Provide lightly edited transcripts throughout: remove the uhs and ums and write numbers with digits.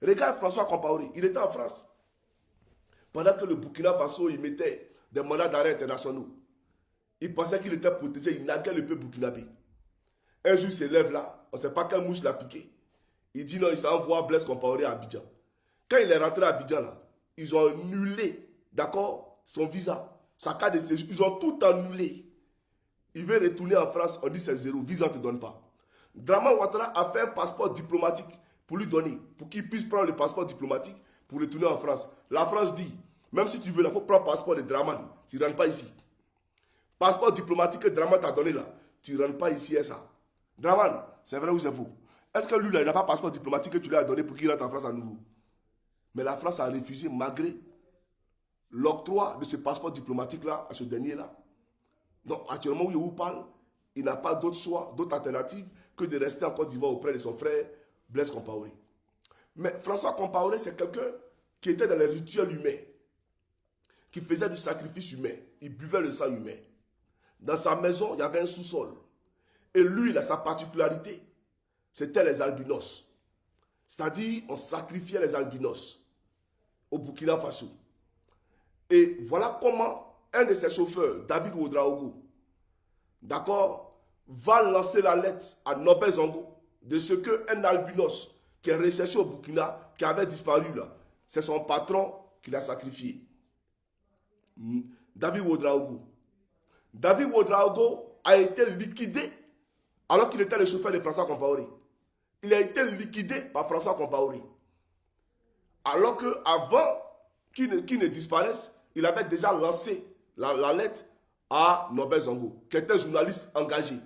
Regarde François Compaoré, il était en France. Pendant que le Burkina Faso, il mettait des mandats d'arrêt internationaux. Il pensait qu'il était protégé, il naguait le peuple burkinabé. Un jour, il se lève là, on ne sait pas quelle mouche l'a piqué. Il dit non, il s'envoie Blaise Compaoré à Abidjan. Quand il est rentré à Abidjan, là, ils ont annulé, d'accord, son visa, sa carte de séjour. Ils ont tout annulé. Il veut retourner en France, on dit c'est zéro, visa ne te donne pas. Draman Ouattara a fait un passeport diplomatique pour lui donner, pour qu'il puisse prendre le passeport diplomatique pour retourner en France. La France dit, même si tu veux, il faut prendre le passeport de Draman, tu ne rentres pas ici. Passeport diplomatique que Draman t'a donné là, tu ne rentres pas ici à ça. Draman, c'est vrai ou c'est faux? Est-ce que lui là, il n'a pas de passeport diplomatique que tu lui as donné pour qu'il rentre en France à nouveau? Mais la France a refusé malgré l'octroi de ce passeport diplomatique là, à ce dernier là. Donc actuellement où je vous parle, il n'a pas d'autre choix, d'autre alternative que de rester en Côte d'Ivoire auprès de son frère Blaise Compaoré. Mais François Compaoré, c'est quelqu'un qui était dans les rituels humains, qui faisait du sacrifice humain, il buvait le sang humain. Dans sa maison, il y avait un sous-sol. Et lui, il a sa particularité, c'était les albinos. C'est-à-dire, on sacrifiait les albinos au Burkina Faso. Et voilà comment un de ses chauffeurs, David Ouedraogo, d'accord, va lancer la lettre à Norbert Zongo de ce qu'un albinos qui est recherché au Burkina, qui avait disparu là, c'est son patron qui l'a sacrifié. David Ouedraogo. David Ouedraogo a été liquidé alors qu'il était le chauffeur de François Compaoré. Il a été liquidé par François Compaoré. Alors qu'avant qu'il ne disparaisse, il avait déjà lancé la lettre à Norbert Zongo, qui était journaliste engagé.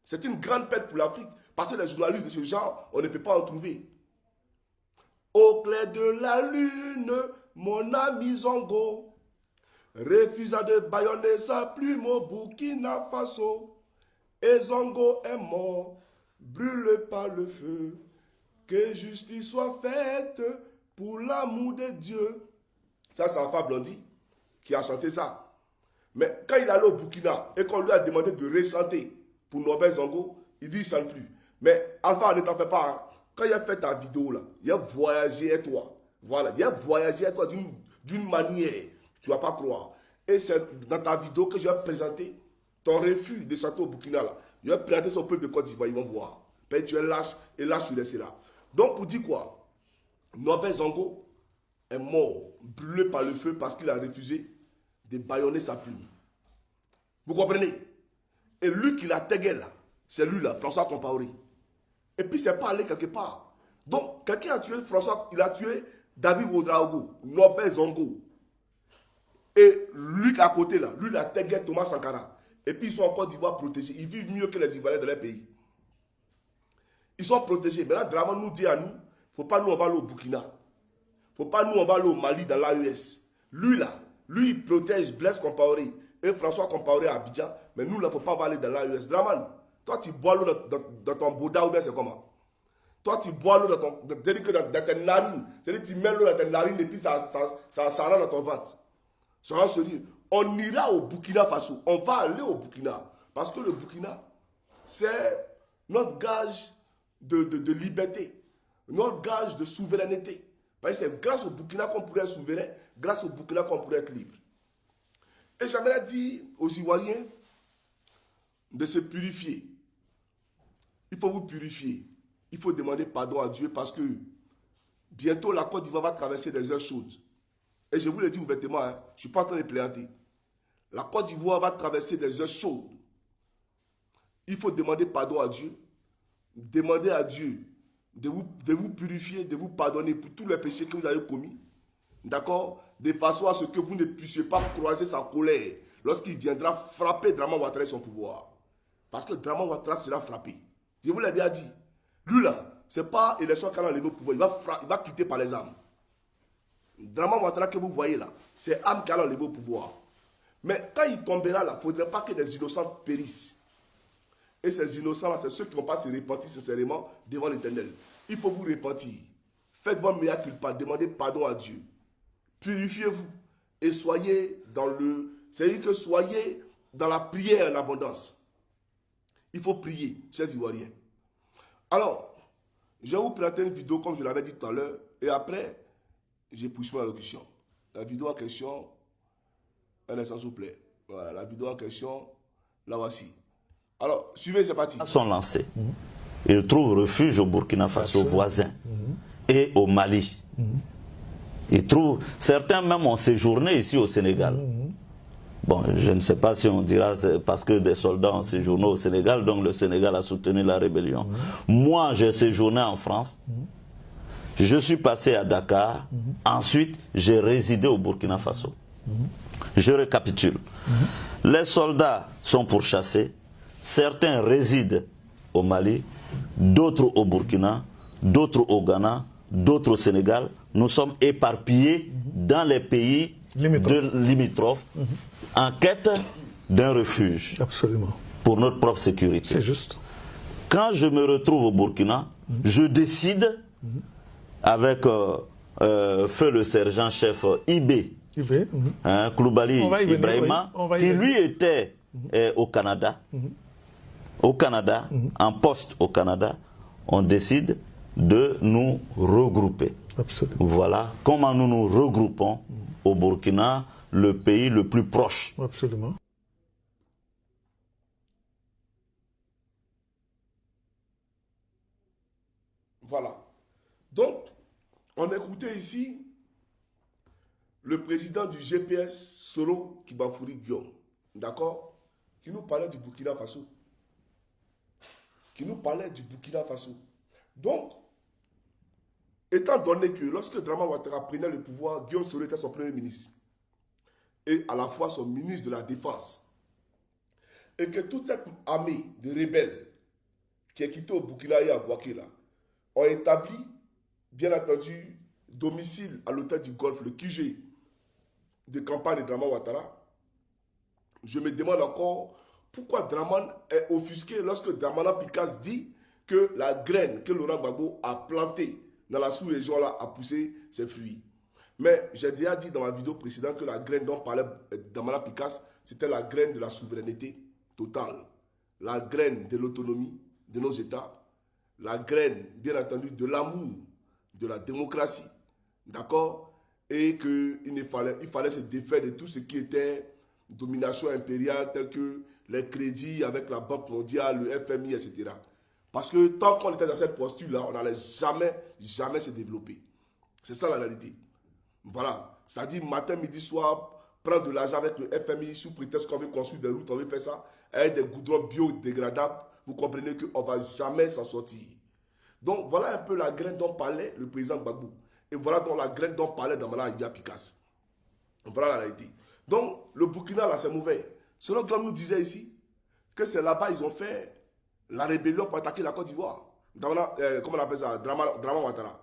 C'est une grande perte pour l'Afrique, parce que les journalistes de ce genre, on ne peut pas en trouver. Au clair de la lune, mon ami Zongo refusa de bâillonner sa plume au Burkina Faso. Et Zongo est mort, brûlé par le feu. Que justice soit faite pour l'amour de Dieu. Ça, c'est Alpha Blondy qui a chanté ça. Mais quand il est allé au Burkina et qu'on lui a demandé de rechanter pour Norbert Zongo, il dit qu'il ne chante plus. Mais Alpha, ne t'en fais pas. Hein. Quand il a fait ta vidéo, là, il a voyagé avec toi. Voilà, il a voyagé avec toi d'une manière, tu ne vas pas croire. Et c'est dans ta vidéo que je vais présenter ton refus de chanter au Burkina. Là. Je vais présenter son peuple de Côte d'Ivoire, ils vont voir. Mais tu es lâche, et lâche, tu laisses là. Donc, pour dire quoi? Norbert Zongo est mort, brûlé par le feu parce qu'il a refusé de bâillonner sa plume. Vous comprenez? Et lui qui l'a tagué là, c'est lui là, François Compaoré. Et puis c'est pas allé quelque part. Donc, quelqu'un a tué François, il a tué David Ouedraogo, Norbert Zongo. Et lui à côté là, lui l'a tagué Thomas Sankara. Et puis ils sont en Côte d'Ivoire protégés. Ils vivent mieux que les Ivoiriens de leur pays. Ils sont protégés. Maintenant, Draman nous dit à nous, il ne faut pas nous, on va aller au Burkina. Il ne faut pas nous, on va aller au Mali, dans l'AES. Lui là, lui il protège Blaise Compaoré et François Compaoré à Abidjan. Mais nous, il ne faut pas aller dans l'AES. Draman, toi tu bois l'eau dans ton Bouddha ou bien c'est comment? Toi tu bois l'eau dans tes narines. C'est-à-dire tu mets l'eau dans tes narines et puis ça rentre dans ton ventre. Soyons sérieux. On ira au Burkina Faso. On va aller au Burkina. Parce que le Burkina, c'est notre gage de liberté, notre gage de souveraineté. Parce que c'est grâce au Burkina qu'on pourrait être souverain, grâce au Burkina qu'on pourrait être libre. Et j'aimerais dire aux Ivoiriens de se purifier. Il faut vous purifier. Il faut demander pardon à Dieu parce que bientôt la Côte d'Ivoire va traverser des heures chaudes. Et je vous le dis ouvertement, hein, je ne suis pas en train de plaisanter. La Côte d'Ivoire va traverser des heures chaudes. Il faut demander pardon à Dieu. Demandez à Dieu de vous purifier, de vous pardonner pour tous les péchés que vous avez commis. D'accord? De façon à ce que vous ne puissiez pas croiser sa colère lorsqu'il viendra frapper Draman Ouattara et son pouvoir. Parce que Draman Ouattara sera frappé. Je vous l'ai déjà dit. Lui là, ce n'est pas élection qu'il a enlevé au pouvoir. Il va quitter par les armes. Draman Ouattara que vous voyez là, c'est âme qui a enlevé au pouvoir. Mais quand il tombera là, il ne faudrait pas que des innocents périssent. Et ces innocents-là, c'est ceux qui ne vont pas se repentir sincèrement devant l'Éternel. Il faut vous repentir. Faites votre meilleur culpa, demandez pardon à Dieu. Purifiez-vous et soyez dans le... C'est-à-dire que soyez dans la prière en abondance. Il faut prier, chers Ivoiriens. Alors, Je vais vous présenter une vidéo comme je l'avais dit tout à l'heure. Et après, j'ai poussé ma locution. La vidéo en question, un instant s'il vous plaît. Voilà, la vidéo en question, la voici. Alors, suivez, c'est parti. Sont lancés. Ils trouvent refuge au Burkina Faso voisin et au Mali. Ils trouvent, certains même ont séjourné ici au Sénégal. Bon, je ne sais pas si on dira parce que des soldats ont séjourné au Sénégal, donc le Sénégal a soutenu la rébellion. Moi, j'ai séjourné en France. Je suis passé à Dakar. Ensuite, j'ai résidé au Burkina Faso. Je récapitule. Les soldats sont pourchassés. Certains résident au Mali, d'autres au Burkina, d'autres au Ghana, d'autres au Sénégal. Nous sommes éparpillés dans les pays limitrophes en quête d'un refuge. Absolument. Pour notre propre sécurité. C'est juste. Quand je me retrouve au Burkina, je décide avec feu le sergent-chef Ibé, Koulibaly Ibrahima, qui lui était au Canada. Au Canada, en poste au Canada, on décide de nous regrouper. Absolument. Voilà comment nous nous regroupons au Burkina, le pays le plus proche. Absolument. Voilà. Donc, on écoutait ici le président du GPS, Solo Kibafouri Guillaume, d'accord, qui nous parlait du Burkina Faso. Donc, étant donné que lorsque Draman Ouattara prenait le pouvoir, Guillaume Soro était son premier ministre et à la fois son ministre de la Défense, et que toute cette armée de rebelles qui est quittée au Burkina et à Bouaké là, ont établi, bien entendu, domicile à l'hôtel du Golfe, le QG de campagne de Draman Ouattara, je me demande encore pourquoi Draman est offusqué lorsque Dramana Picasse dit que la graine que Laurent Gbagbo a plantée dans la sous-région là a poussé ses fruits. Mais j'ai déjà dit dans ma vidéo précédente que la graine dont parlait Dramana Picasse, c'était la graine de la souveraineté totale, la graine de l'autonomie de nos États, la graine, bien entendu, de l'amour, de la démocratie, d'accord? Et qu'il fallait se défaire de tout ce qui était domination impériale, tel que les crédits avec la Banque mondiale, le FMI, etc. Parce que tant qu'on était dans cette posture-là, on n'allait jamais se développer. C'est ça la réalité. Voilà. C'est-à-dire matin, midi, soir, prendre de l'argent avec le FMI sous prétexte qu'on veut construire des routes, on veut faire ça, avec des goudrons biodégradables, vous comprenez qu'on ne va jamais s'en sortir. Donc voilà un peu la graine dont parlait le président Gbagbo. Et voilà donc la graine dont parlait Dramana Picasse. Voilà la réalité. Donc le Burkina là c'est mauvais. Selon comme nous disait ici, que c'est là-bas ils ont fait la rébellion pour attaquer la Côte d'Ivoire. Comment on appelle ça? Draman Ouattara.